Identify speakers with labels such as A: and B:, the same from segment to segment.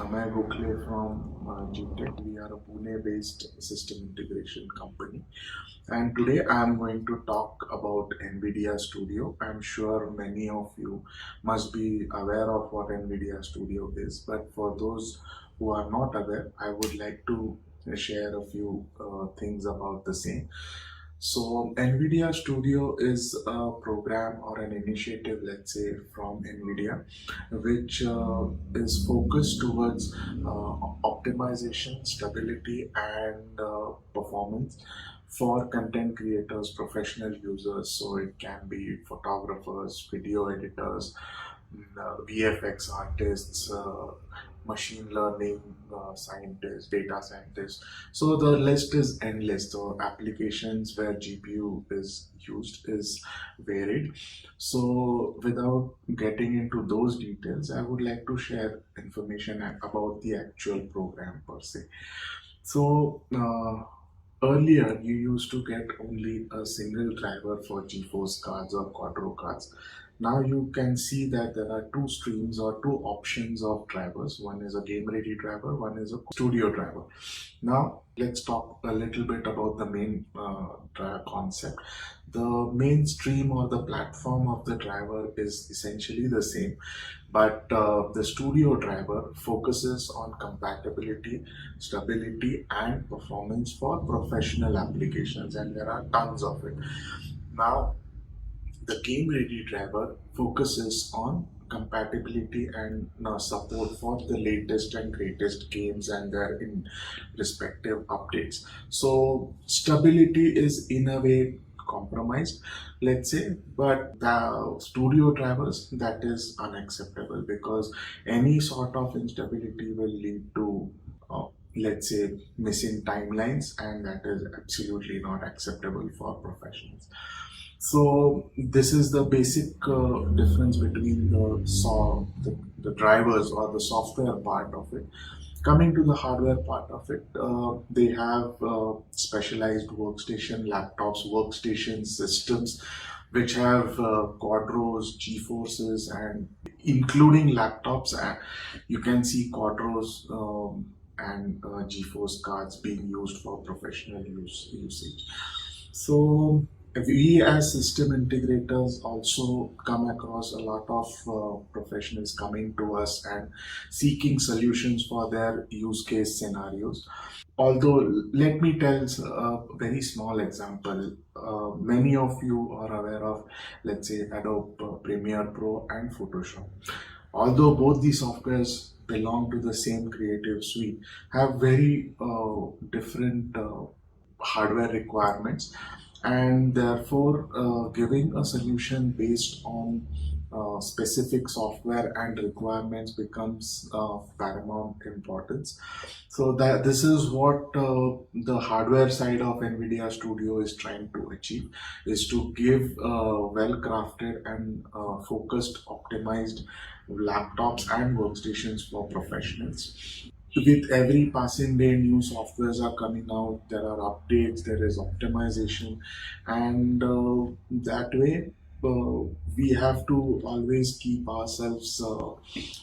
A: Amay Gokhale from GTech. We are a Pune-based system integration company, and today I am going to talk about NVIDIA Studio. I'm sure many of you must be aware of what NVIDIA Studio is, but for those who are not aware, I would like to share a few things about the same. So, NVIDIA Studio is a program or an initiative, let's say, from NVIDIA, which is focused towards optimization, stability, and performance for content creators, professional users. So, it can be photographers, video editors, VFX artists, machine learning scientists, data scientists. So the list is endless. The applications where GPU is used is varied. So without getting into those details, I would like to share information about the actual program per se. So earlier, you used to get only a single driver for GeForce cards or Quadro cards. Now you can see that there are two streams or two options of drivers. One is a game ready driver, one is a studio driver. Now let's talk a little bit about the main concept. The mainstream or the platform of the driver is essentially the same, but the studio driver focuses on compatibility, stability, and performance for professional applications, and there are tons of it. Now, the game ready driver focuses on compatibility and support for the latest and greatest games and their in respective updates. So stability is in a way compromised, let's say, but the studio drivers, that is unacceptable because any sort of instability will lead to let's say missing timelines, and that is absolutely not acceptable for professionals. So this is the basic difference between the drivers or the software part of it. Coming to the hardware part of it, they have specialized workstation laptops, workstation systems, which have Quadros, GeForces, and including laptops. You can see Quadros and GeForce cards being used for professional usage. So we as system integrators also come across a lot of professionals coming to us and seeking solutions for their use case scenarios. Although, let me tell a very small example. Many of you are aware of, let's say, Adobe Premiere Pro and Photoshop. Although both these softwares belong to the same creative suite, have very different hardware requirements, and therefore giving a solution based on specific software and requirements becomes paramount importance. So that this is what the hardware side of NVIDIA Studio is trying to achieve, is to give well crafted and focused optimized laptops and workstations for professionals. With every passing day, new softwares are coming out, there are updates, there is optimization, and that way we have to always keep ourselves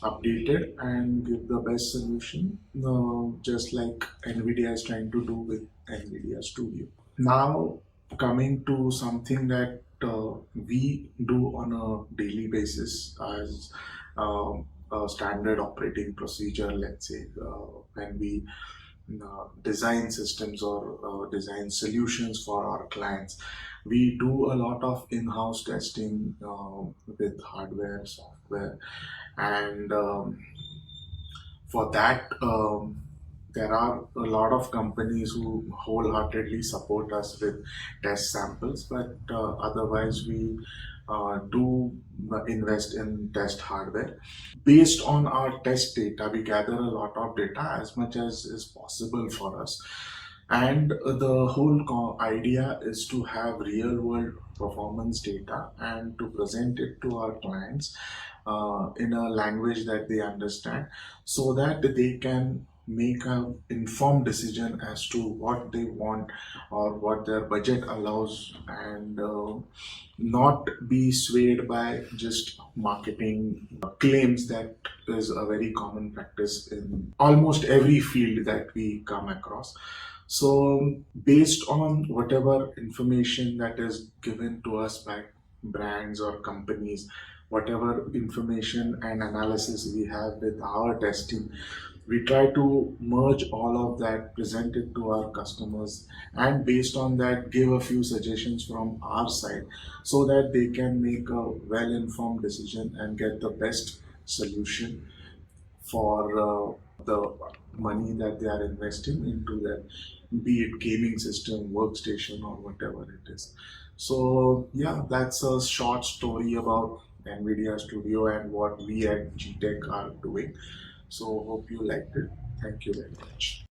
A: updated and give the best solution, just like NVIDIA is trying to do with NVIDIA Studio. Now, coming to something that we do on a daily basis as a standard operating procedure, let's say, when we design systems or design solutions for our clients. We do a lot of in-house testing with hardware, software, and for that, there are a lot of companies who wholeheartedly support us with test samples, but otherwise we do invest in test hardware. Based on our test data, we gather a lot of data as much as is possible for us. And the whole idea is to have real world performance data and to present it to our clients in a language that they understand, so that they can make a informed decision as to what they want or what their budget allows, and not be swayed by just marketing claims that is a very common practice in almost every field that we come across. So, based on whatever information that is given to us by brands or companies, whatever information and analysis we have with our testing, we try to merge all of that, present it to our customers, and based on that, give a few suggestions from our side so that they can make a well informed decision and get the best solution for the money that they are investing into their, be it gaming system, workstation, or whatever it is. So yeah, that's a short story about NVIDIA Studio and what we at GTech are doing. So hope you liked it. Thank you very much.